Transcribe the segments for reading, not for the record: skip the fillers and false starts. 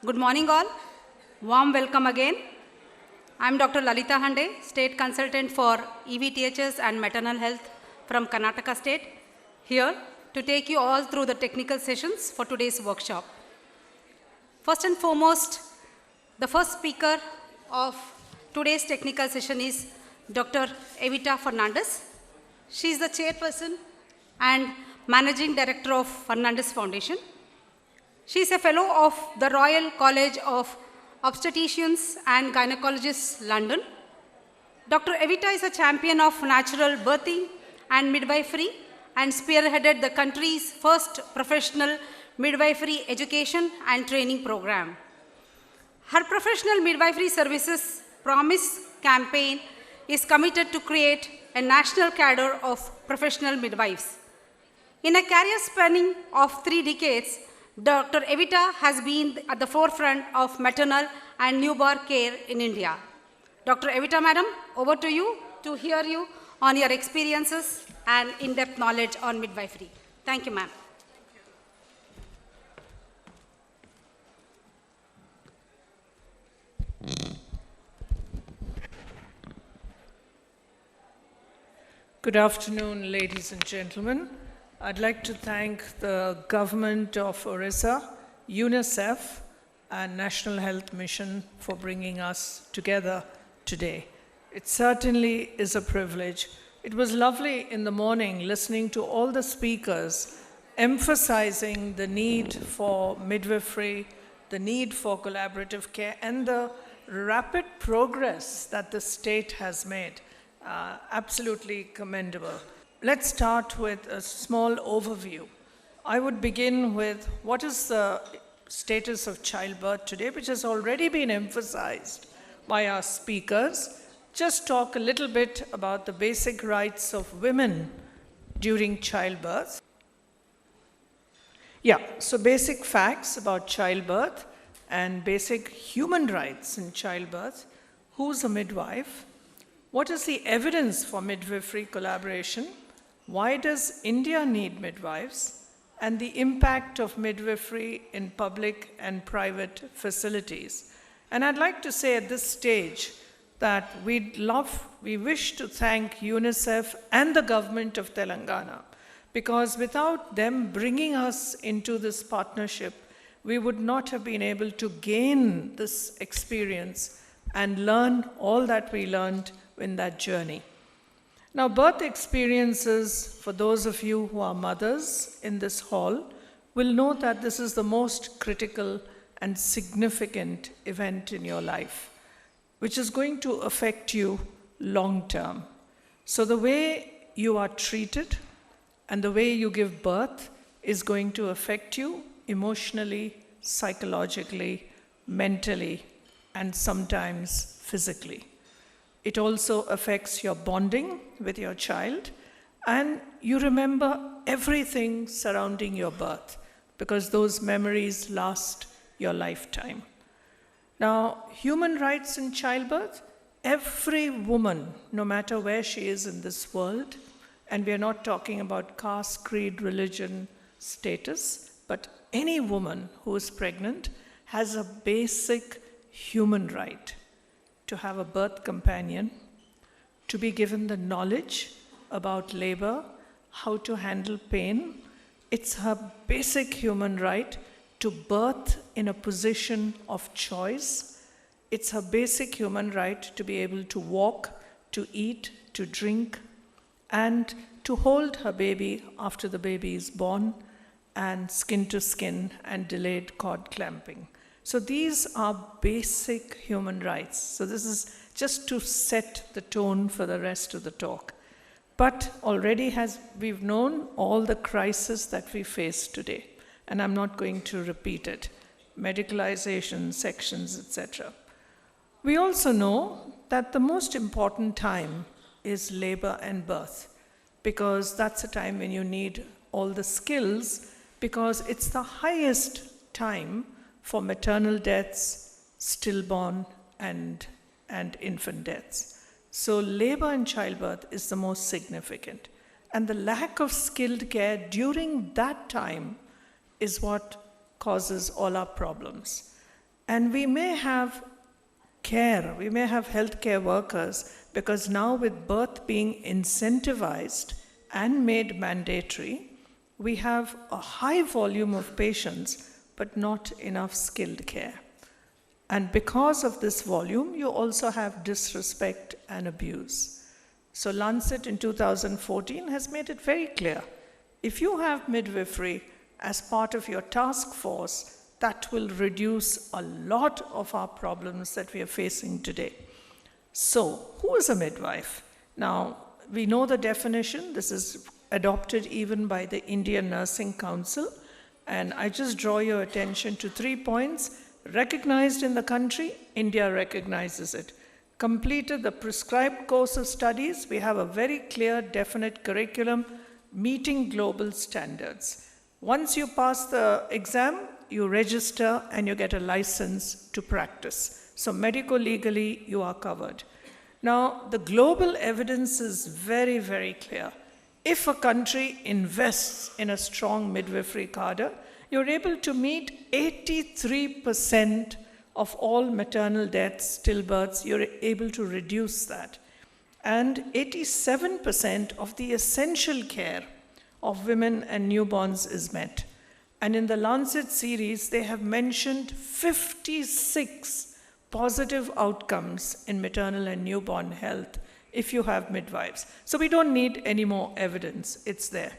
Good morning all. Warm welcome again. I'm Dr. Lalita Hande, State Consultant for EVTHS and Maternal Health from Karnataka State, here to take you all through the technical sessions for today's workshop. First and foremost, the first speaker of today's technical session is Dr. Evita Fernandez. She is the chairperson and managing director of Fernandez Foundation. She is a fellow of the Royal College of Obstetricians and Gynecologists, London. Dr. Evita is a champion of natural birthing and midwifery and spearheaded the country's first professional midwifery education and training program. Her professional midwifery services Promise campaign is committed to create a national cadre of professional midwives. In a career spanning of 3 decades, Dr. Evita has been at the forefront of maternal and newborn care in India. Dr. Evita, madam, over to you to hear you on your experiences and in-depth knowledge on midwifery. Thank you, ma'am. Good afternoon, ladies and gentlemen. I'd like to thank the government of Orissa, UNICEF, and National Health Mission for bringing us together today. It certainly is a privilege. It was lovely in the morning listening to all the speakers emphasizing the need for midwifery, the need for collaborative care, and the rapid progress that the state has made. Absolutely commendable. Let's start with a small overview. I would begin with what is the status of childbirth today, which has already been emphasized by our speakers. Just talk a little bit about the basic rights of women during childbirth. So basic facts about childbirth and basic human rights in childbirth. Who's a midwife? What is the evidence for midwifery collaboration? Why does India need midwives? And the impact of midwifery in public and private facilities. And I'd like to say at this stage that we wish to thank UNICEF and the government of Telangana, because without them bringing us into this partnership, we would not have been able to gain this experience and learn all that we learned in that journey. Now, birth experiences, for those of you who are mothers in this hall, will know that this is the most critical and significant event in your life, which is going to affect you long term. So the way you are treated and the way you give birth is going to affect you emotionally, psychologically, mentally, and sometimes physically. It also affects your bonding with your child, and you remember everything surrounding your birth because those memories last your lifetime. Now, human rights in childbirth, every woman, no matter where she is in this world, and we are not talking about caste, creed, religion, status, but any woman who is pregnant has a basic human right to have a birth companion, to be given the knowledge about labor, how to handle pain. It's her basic human right to birth in a position of choice. It's her basic human right to be able to walk, to eat, to drink, and to hold her baby after the baby is born, and skin to skin and delayed cord clamping. So these are basic human rights. So this is just to set the tone for the rest of the talk. But already we've known all the crises that we face today, and I'm not going to repeat it. Medicalization, sections, etc. We also know that the most important time is labor and birth, because that's a time when you need all the skills, because it's the highest time for maternal deaths, stillborn, and infant deaths. So labor and childbirth is the most significant. And the lack of skilled care during that time is what causes all our problems. And we may have care, we may have healthcare workers, because now with birth being incentivized and made mandatory, we have a high volume of patients, but not enough skilled care. And because of this volume, you also have disrespect and abuse. So Lancet in 2014 has made it very clear. If you have midwifery as part of your task force, that will reduce a lot of our problems that we are facing today. So, who is a midwife? Now, we know the definition. This is adopted even by the Indian Nursing Council. And I just draw your attention to 3 points. Recognized in the country, India recognizes it. Completed the prescribed course of studies, we have a very clear, definite curriculum meeting global standards. Once you pass the exam, you register and you get a license to practice. So medico-legally, you are covered. Now, the global evidence is very, very clear. If a country invests in a strong midwifery cadre, you're able to meet 83% of all maternal deaths, stillbirths, you're able to reduce that. And 87% of the essential care of women and newborns is met. And in the Lancet series, they have mentioned 56 positive outcomes in maternal and newborn health if you have midwives. So we don't need any more evidence, it's there.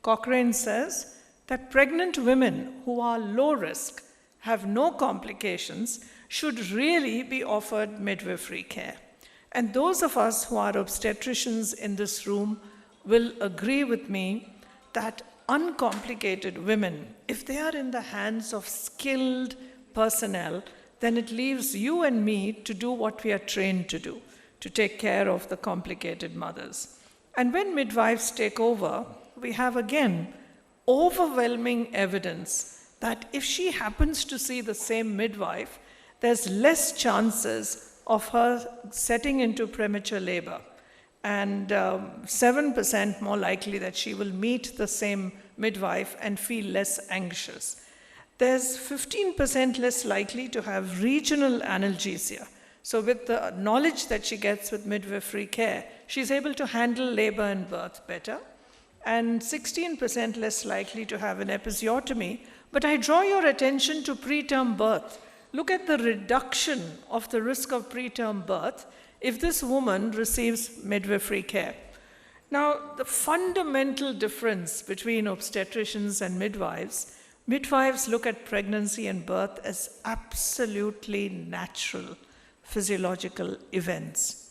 Cochrane says that pregnant women who are low risk, have no complications, should really be offered midwifery care. And those of us who are obstetricians in this room will agree with me that uncomplicated women, if they are in the hands of skilled personnel, then it leaves you and me to do what we are trained to do, to take care of the complicated mothers. And when midwives take over, we have again overwhelming evidence that if she happens to see the same midwife, there's less chances of her setting into premature labor, and 7% more likely that she will meet the same midwife and feel less anxious. There's 15% less likely to have regional analgesia. So with the knowledge that she gets with midwifery care, she's able to handle labor and birth better, and 16% less likely to have an episiotomy. But I draw your attention to preterm birth. Look at the reduction of the risk of preterm birth if this woman receives midwifery care. Now, the fundamental difference between obstetricians and midwives, midwives look at pregnancy and birth as absolutely natural physiological events.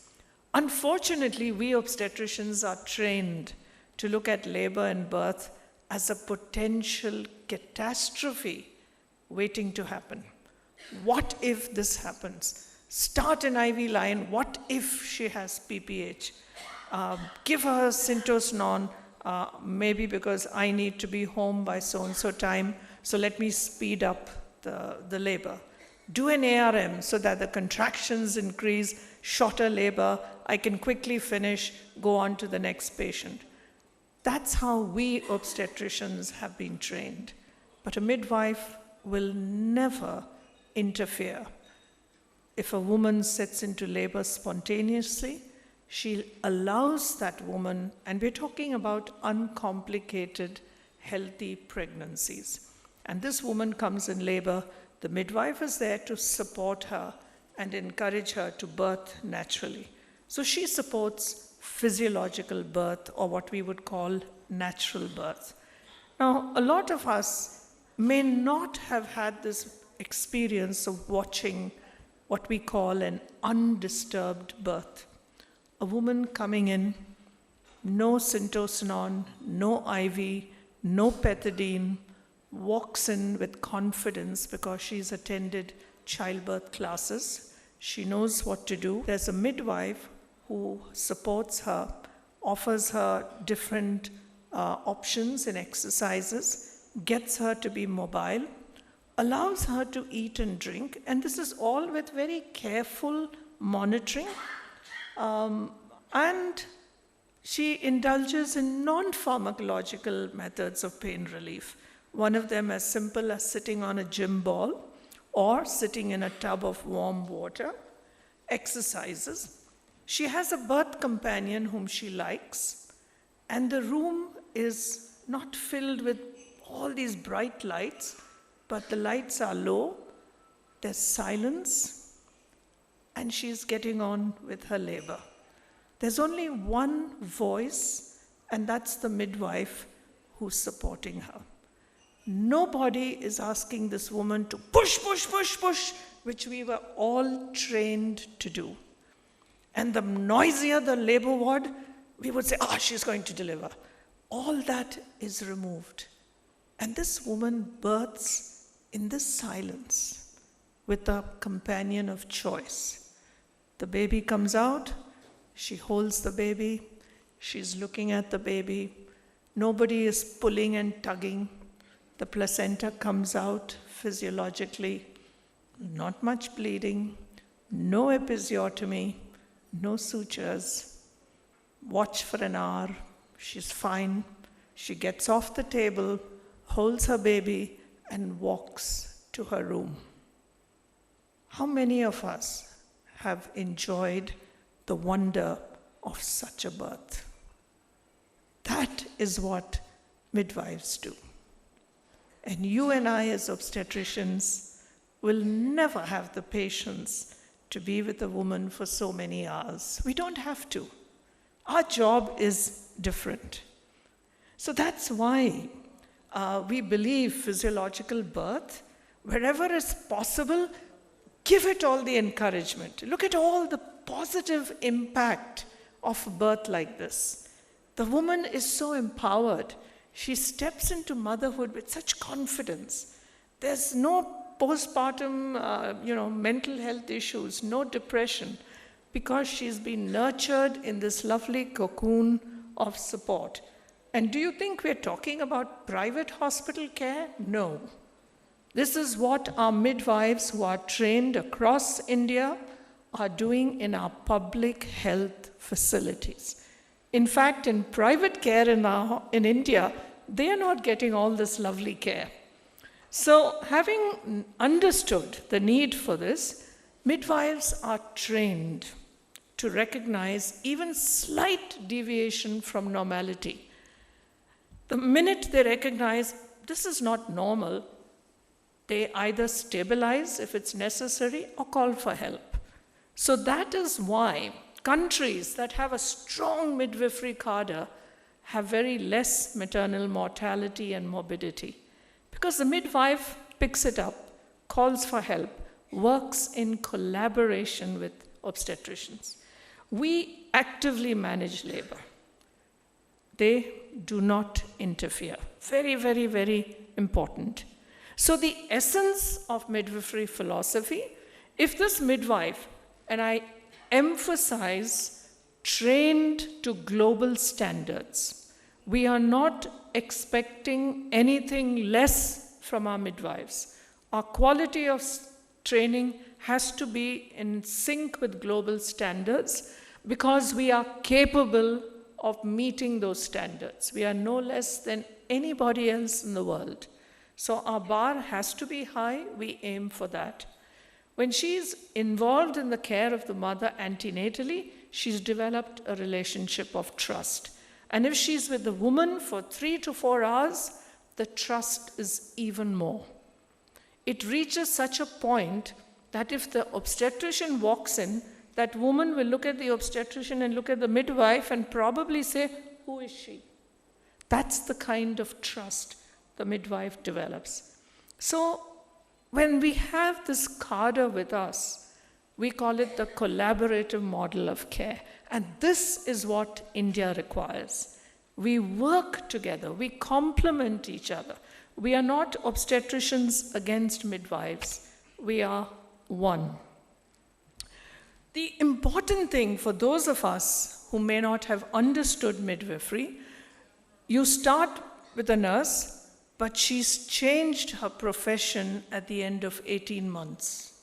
Unfortunately, we obstetricians are trained to look at labor and birth as a potential catastrophe waiting to happen. What if this happens? Start an IV line. What if she has PPH? Give her syntocinon, maybe because I need to be home by so-and-so time, so let me speed up the labor. Do an ARM so that the contractions increase, shorter labor, I can quickly finish, go on to the next patient. That's how we obstetricians have been trained. But a midwife will never interfere. If a woman sets into labor spontaneously, she allows that woman, and we're talking about uncomplicated, healthy pregnancies. And this woman comes in labor, the midwife is there to support her and encourage her to birth naturally. So she supports physiological birth, or what we would call natural birth. Now, a lot of us may not have had this experience of watching what we call an undisturbed birth. A woman coming in, no syntocinon, no IV, no pethidine, walks in with confidence because she's attended childbirth classes. She knows what to do. There's a midwife who supports her, offers her different options and exercises, gets her to be mobile, allows her to eat and drink, and this is all with very careful monitoring. And she indulges in non-pharmacological methods of pain relief. One of them as simple as sitting on a gym ball, or sitting in a tub of warm water, exercises. She has a birth companion whom she likes, and the room is not filled with all these bright lights, but the lights are low, there's silence, and she's getting on with her labor. There's only one voice, and that's the midwife who's supporting her. Nobody is asking this woman to push, push, push, push, which we were all trained to do. And the noisier the labor ward, we would say, she's going to deliver. All that is removed. And this woman births in this silence with a companion of choice. The baby comes out, she holds the baby, she's looking at the baby. Nobody is pulling and tugging. The placenta comes out physiologically. Not much bleeding, no episiotomy, no sutures. Watch for an hour, she's fine. She gets off the table, holds her baby, and walks to her room. How many of us have enjoyed the wonder of such a birth? That is what midwives do. And you and I as obstetricians will never have the patience to be with a woman for so many hours. We don't have to. Our job is different. So that's why we believe physiological birth, wherever is possible, give it all the encouragement. Look at all the positive impact of a birth like this. The woman is so empowered. She steps into motherhood with such confidence. There's no postpartum, mental health issues, no depression, because she's been nurtured in this lovely cocoon of support. And do you think we're talking about private hospital care? No. This is what our midwives who are trained across India are doing in our public health facilities. In fact, in private care in India, they are not getting all this lovely care. So, having understood the need for this, midwives are trained to recognize even slight deviation from normality. The minute they recognize this is not normal, they either stabilize if it's necessary or call for help. So that is why countries that have a strong midwifery cadre have very less maternal mortality and morbidity. Because the midwife picks it up, calls for help, works in collaboration with obstetricians. We actively manage labor. They do not interfere. Very, very, very important. So the essence of midwifery philosophy, if this midwife, and I emphasize trained to global standards, we are not expecting anything less from our midwives. Our quality of training has to be in sync with global standards because we are capable of meeting those standards. We are no less than anybody else in the world. So our bar has to be high. We aim for that. When she's involved in the care of the mother antenatally, she's developed a relationship of trust. And if she's with the woman for 3 to 4 hours, the trust is even more. It reaches such a point that if the obstetrician walks in, that woman will look at the obstetrician and look at the midwife and probably say, who is she? That's the kind of trust the midwife develops. So when we have this cadre with us, we call it the collaborative model of care. And this is what India requires. We work together, we complement each other. We are not obstetricians against midwives, we are one. The important thing for those of us who may not have understood midwifery, you start with a nurse, but she's changed her profession at the end of 18 months.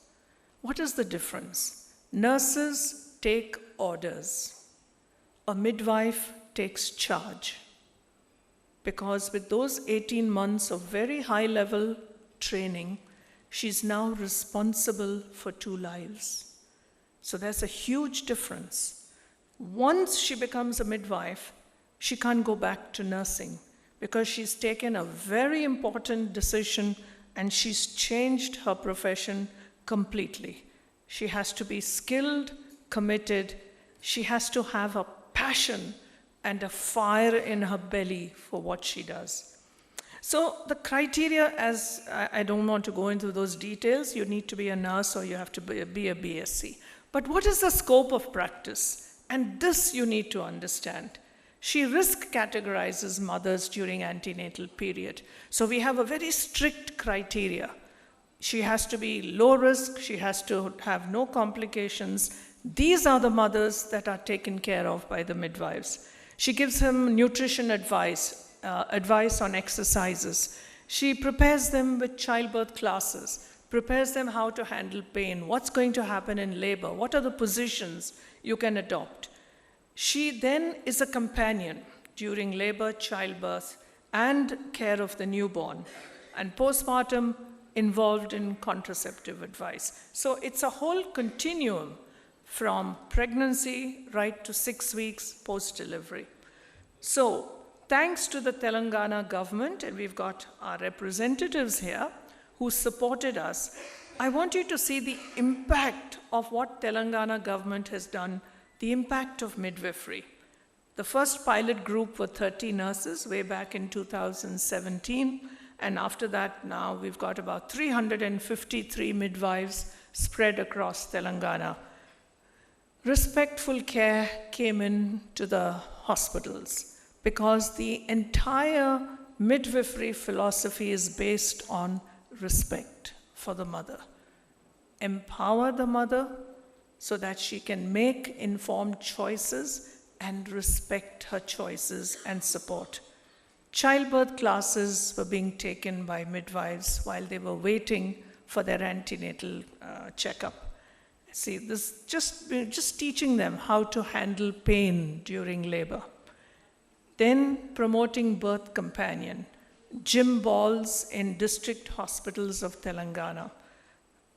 What is the difference? Nurses take orders. A midwife takes charge. Because with those 18 months of very high-level training, she's now responsible for 2 lives. So there's a huge difference. Once she becomes a midwife, she can't go back to nursing because she's taken a very important decision and she's changed her profession completely. She has to be skilled, committed. She has to have a passion and a fire in her belly for what she does. So the criteria, as I don't want to go into those details, you need to be a nurse or you have to be a BSc. But what is the scope of practice? And this you need to understand. She risk categorizes mothers during antenatal period. So we have a very strict criteria. She has to be low risk, she has to have no complications. These are the mothers that are taken care of by the midwives. She gives them nutrition advice, advice on exercises. She prepares them with childbirth classes, prepares them how to handle pain, what's going to happen in labor, what are the positions you can adopt. She then is a companion during labor, childbirth, and care of the newborn, and postpartum involved in contraceptive advice. So it's a whole continuum from pregnancy right to 6 weeks post-delivery. So thanks to the Telangana government, and we've got our representatives here who supported us, I want you to see the impact of what Telangana government has done, the impact of midwifery. The first pilot group were 30 nurses way back in 2017, and after that now we've got about 353 midwives spread across Telangana. Respectful care came in to the hospitals because the entire midwifery philosophy is based on respect for the mother. Empower the mother so that she can make informed choices and respect her choices and support. Childbirth classes were being taken by midwives while they were waiting for their antenatal checkup. See, this just teaching them how to handle pain during labor. Then promoting birth companion, gym balls in district hospitals of Telangana,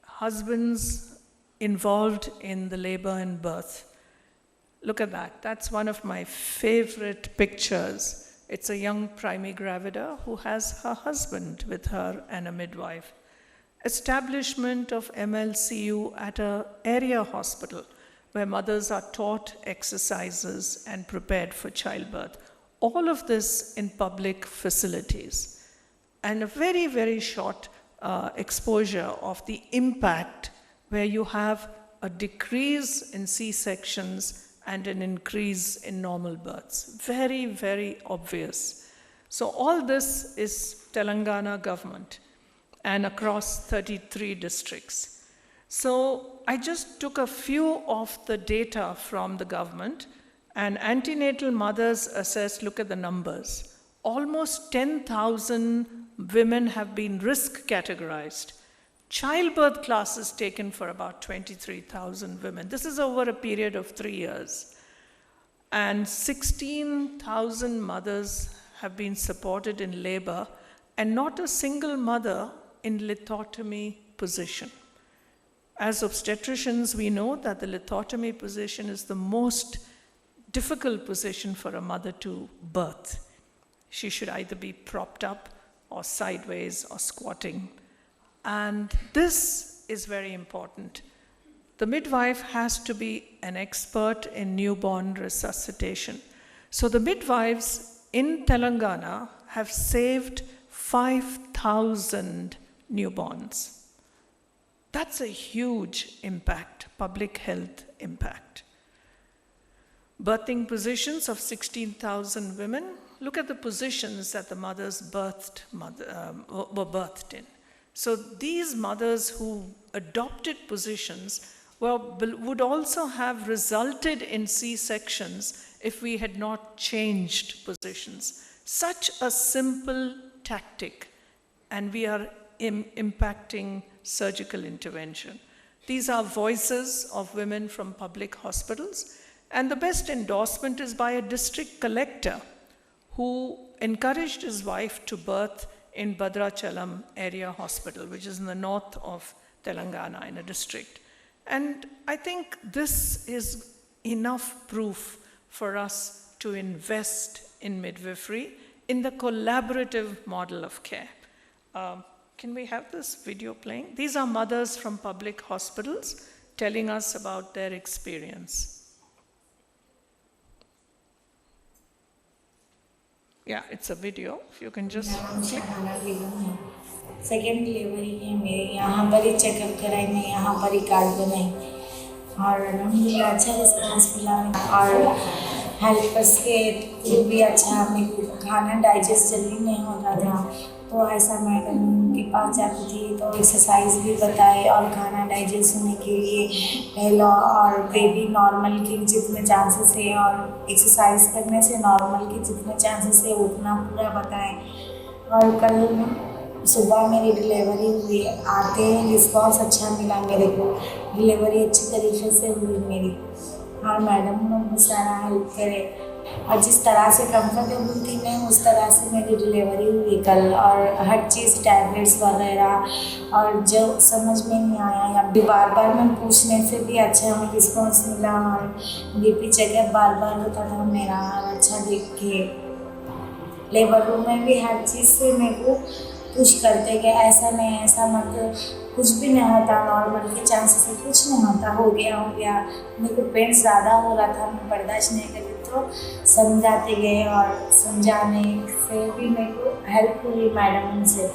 husbands involved in the labor and birth. Look at that. That's one of my favorite pictures. It's a young primigravida who has her husband with her and a midwife. Establishment of MLCU at an area hospital where mothers are taught exercises and prepared for childbirth. All of this in public facilities. And a very, very short exposure of the impact where you have a decrease in C-sections and an increase in normal births. Very, very obvious. So all this is Telangana government and across 33 districts. So I just took a few of the data from the government, and antenatal mothers assessed, look at the numbers. Almost 10,000 women have been risk categorized. Childbirth classes taken for about 23,000 women. This is over a period of 3 years. And 16,000 mothers have been supported in labor, and not a single mother in lithotomy position. As obstetricians, we know that the lithotomy position is the most difficult position for a mother to birth. She should either be propped up or sideways or squatting. And this is very important. The midwife has to be an expert in newborn resuscitation. So the midwives in Telangana have saved 5,000 newborns. That's a huge impact, public health impact. Birthing positions of 16,000 women. Look at the positions that the mothers were birthed in. So these mothers who adopted positions would also have resulted in C-sections if we had not changed positions. Such a simple tactic, and we are impacting surgical intervention. These are voices of women from public hospitals, and the best endorsement is by a district collector who encouraged his wife to birth in Bhadrachalam area hospital, which is in the north of Telangana in a district. And I think this is enough proof for us to invest in midwifery in the collaborative model of care. Can we have this video playing? These are mothers from public hospitals telling us about their experience. Yeah, it's a video. If you can just click. Second delivery है मेरे यहाँ पर ही checkup कराई, मैं यहाँ पर ही card बनाई और अल्हम्दुलिल्लाह अच्छा रिस्पांस मिला और हेल्पर्स के थ्रू भी अच्छा, मेरे को खाना डाइजेस्ट जल्दी नहीं होता था, तो ऐसा मैडम के पास जाती थी तो एक्सरसाइज भी बताए और खाना डाइजेस्ट होने के लिए पहला और बेबी नॉर्मल के जितने चांसेस है और एक्सरसाइज करने से नॉर्मल के जितने चांसेस है उतना पूरा बताएं। और कल सुबह मेरी डिलीवरी हुई, आते ही रिस्पॉन्स अच्छा मिला मेरे को, डिलीवरी अच्छी तरीके से हुई मेरी। हाँ मैडम ने बहुत सारा हेल्प करे और जिस तरह से कंफर्टेबल थी मैं उस तरह से मेरी डिलीवरी हुई कल, और हर चीज़ टैबलेट्स वगैरह और जो समझ में नहीं आया या भी बार बार मैं पूछने से भी अच्छा हमें रिस्पॉन्स मिला और बीपी चेकअप बार बार होता था मेरा अच्छा देख के। लेबर रूम में भी हर चीज़ से मेरे को कुछ करते कि ऐसा नहीं ऐसा मत, कुछ भी नहीं होता, नॉर्मल के चांसेस से कुछ नहीं होता, हो गया। मेरे को पेन ज़्यादा हो रहा था, मैं बर्दाश्त नहीं कर रही, तो समझाते गए और समझाने से भी मेरे को हेल्प हुई मैडम से।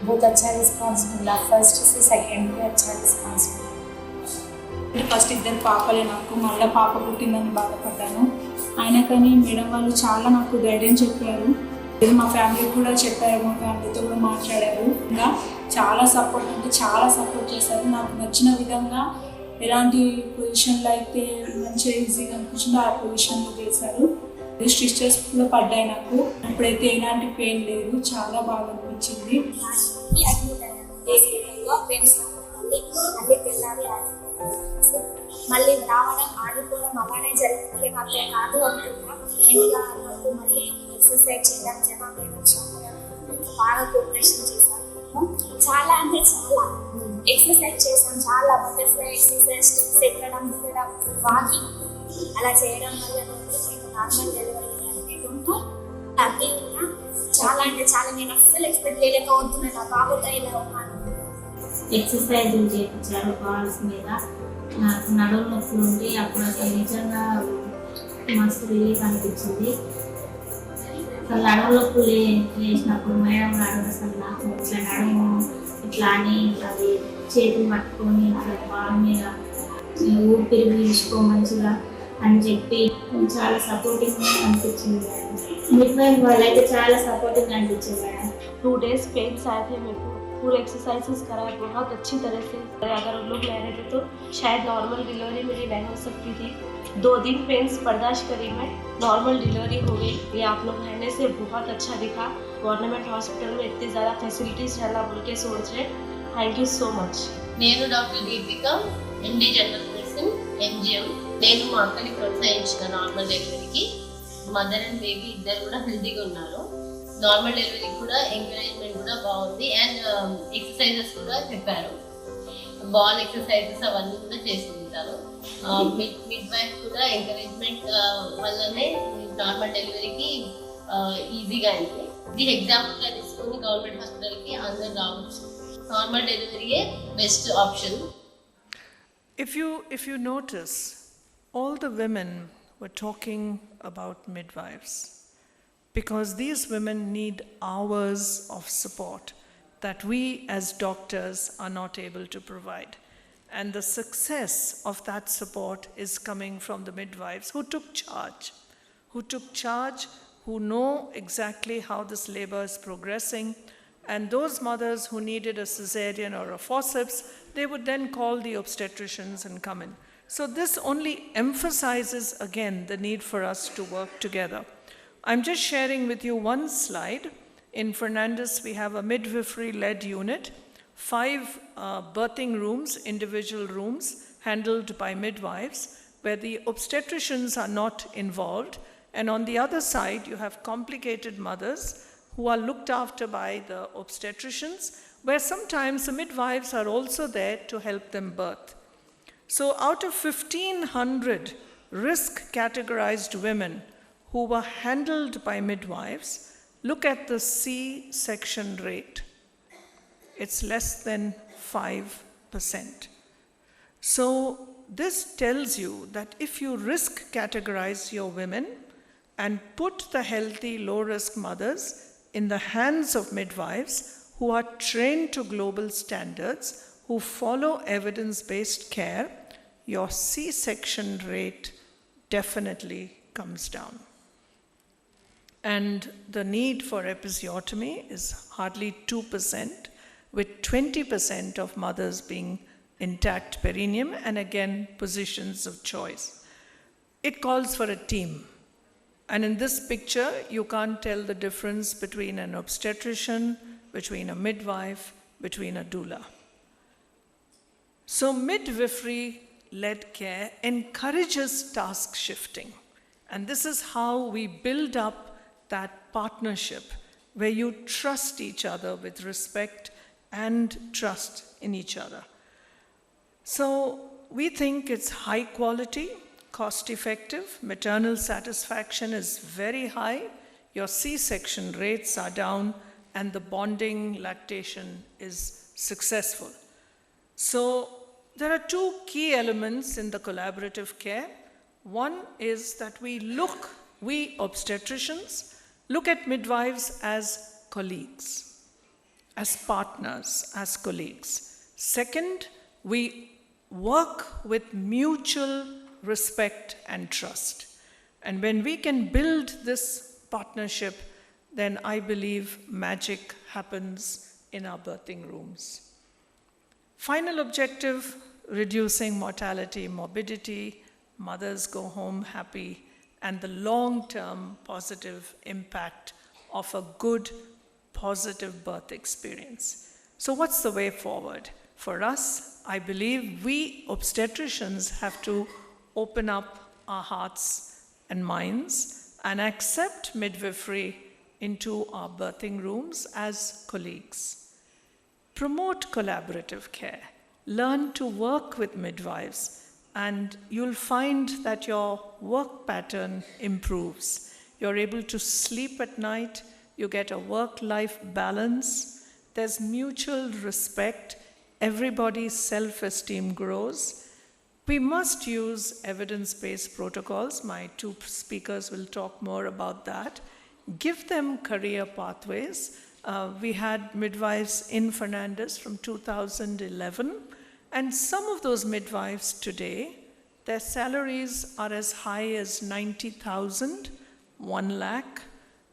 बहुत अच्छा रिस्पांस मिला, फर्स्ट से सेकंड पे अच्छा रिस्पांस मिला। ఫస్ట్ ఇద్దరు పాపలే నాకు, మళ్ళీ పాప పుట్టిందని బాధపడ్డాను. అయినా కానీ మేడం వాళ్ళు చాలా నాకు ధైర్యం చెప్పారు, ఇది మా ఫ్యామిలీకి కూడా చెప్పారు, మా ఫ్యామిలీతో కూడా మాట్లాడారు. ఇంకా చాలా సపోర్ట్ అంటే చాలా సపోర్ట్ చేశారు. నాకు నచ్చిన విధంగా ఎలాంటి పొజిషన్లో అయితే మంచిగా ఈజీగా అనిపించిందో ఆ పొజిషన్లో చేశారు. స్టిచెస్ కూడా పడ్డాయి నాకు, ఇప్పుడైతే ఎలాంటి పెయిన్ లేదు, చాలా బాగా అనిపించింది. మళ్ళీ రావడం ఆడుకోవడం అలానే జరుగుతుంది మాత్రం కాదు అనుకున్నా. ఇంకా నాకు మళ్ళీ ఎక్సర్సైజ్ చేయడం బాగా కోఆపరేషన్ చేశాను. చాలా అంటే చాలా ఎక్సర్సైజ్ చేశాను, చాలా బటర్ఫ్లై ఎక్సర్సైజ్, స్టెప్స్ ఎక్కడం దిగడం వాకింగ్ అలా చేయడం వల్ల నార్మల్ డెలివరీ అనుకుంటూ హ్యాపీగా చాలా అంటే చాలా నేను అస్సలు ఎక్స్పెక్ట్ చేయలేకపోతున్నాను. నా బాబుతో ఇలా ఉన్నాను. ఎక్సర్సైజ్ చేయించారు బాల్స్ మీద, నాకు నడుము నొప్పులు ఉండి అప్పుడు అసలు నిజంగా మస్తు రిలీఫ్ అనిపించింది. అసలు నడుము నొప్పులు వేసినప్పుడు మేడం గారు అసలు నాకు ఇట్లా నడుము ఇట్లా అని అది చేతులు పట్టుకొని ఇట్లా బాల్ మీద ఊపిరి పీల్చుకో మంచిగా అని చెప్పి చాలా సపోర్టింగ్గా అనిపించింది. మిడ్-వైఫ్ వాళ్ళు అయితే చాలా సపోర్టింగ్ అనిపించింది మేడం. 2 days पेन्स आए थे मेरे को, पूरे एक्सरसाइजेस कराए बहुत अच्छी तरह से। अगर उन लोग ले रहे थे तो शायद नॉर्मल डिलीवरी मेरी नहीं हो सकती थी। 2 दिन पेन्स बर्दाश्त करी मैं, नॉर्मल डिलीवरी हो गई। ये आप लोग रहने से बहुत अच्छा दिखा। गवर्नमेंट हॉस्पिटल में इतनी ज़्यादा फैसिलिटीज़ रहना बोल के सोच रहे। Thank you so much. నేను doctor Deepika, MD general medicine, MGM. నేను మా అక్కని ప్రోత్సహించిన నార్మల్ డెలివరీకి. మదర్ అండ్ బేబీ ఇద్దరు కూడా హెల్తీగా ఉన్నారు. నార్మల్ డెలివరీ కూడా ఎంకరేజ్మెంట్ కూడా బాగుంది అండ్ ఎక్సర్సైజెస్ కూడా చెప్పారు. బాల్ ఎక్సర్సైజెస్ అవన్నీ కూడా చేసి ఉంటారు. మిడ్ వైఫ్ కూడా ఎంకరేజ్మెంట్ వల్లనే నార్మల్ డెలివరీకి ఈజీగా అయింది. ఇది ఎగ్జాంపుల్గా తీసుకొని గవర్నమెంట్ హాస్పిటల్కి అందరు రావచ్చు. నార్మల్ డెలివరీయే best option. If you notice, all the women were talking about midwives, because these women need hours of support that we as doctors are not able to provide. And the success of that support is coming from the midwives who took charge, who know exactly how this labor is progressing. And those mothers who needed a cesarean or a forceps, they would then call the obstetricians and come in. So this only emphasizes again the need for us to work together. I'm just sharing with you one slide. In Fernandez, we have a midwifery-led unit, 5 birthing rooms, individual rooms, handled by midwives, where the obstetricians are not involved. And on the other side, you have complicated mothers who are looked after by the obstetricians, where sometimes the midwives are also there to help them birth. So out of 1,500 risk categorized women who were handled by midwives, look at the C-section rate. It's less than 5%. So this tells you that if you risk categorize your women and put the healthy low-risk mothers in the hands of midwives who are trained to global standards, who follow evidence-based care, your C-section rate definitely comes down. And the need for episiotomy is hardly 2%, with 20% of mothers being intact perineum, and again, positions of choice. It calls for a team. And in this picture, you can't tell the difference between an obstetrician, between a midwife, between a doula. So midwifery-led care encourages task shifting. And this is how we build up that partnership where you trust each other with respect and trust in each other. So we think it's high quality, cost-effective, maternal satisfaction is very high, your C-section rates are down, and the bonding lactation is successful. So there are two key elements in the collaborative care. One is that we obstetricians, look at midwives as colleagues, as partners, as colleagues. Second, we work with mutual respect and trust. And when we can build this partnership, then I believe magic happens in our birthing rooms. Final objective, reducing mortality, morbidity, mothers go home happy, and the long-term positive impact of a good, positive birth experience. So what's the way forward? For us, I believe we obstetricians have to open up our hearts and minds and accept midwifery into our birthing rooms as colleagues. Promote collaborative care. Learn to work with midwives, and you'll find that your work pattern improves. You're able to sleep at night, you get a work-life balance, there's mutual respect, everybody's self-esteem grows. We must use evidence-based protocols. My two speakers will talk more about that. Give them career pathways. We had midwives in Fernandez from 2011, and some of those midwives today, their salaries are as high as 90,000, 1 lakh.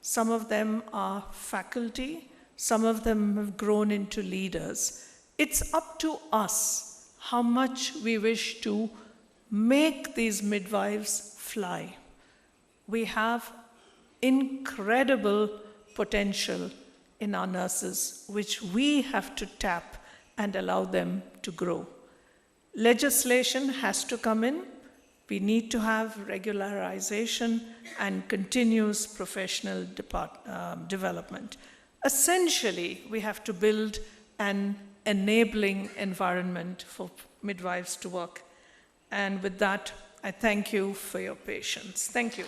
Some of them are faculty. Some of them have grown into leaders. It's up to us how much we wish to make these midwives fly. We have incredible potential in our nurses, which we have to tap and allow them to grow. Legislation has to come in. We need to have regularization and continuous professional development. Essentially, we have to build an enabling environment for midwives to work. And with that, I thank you for your patience. Thank you.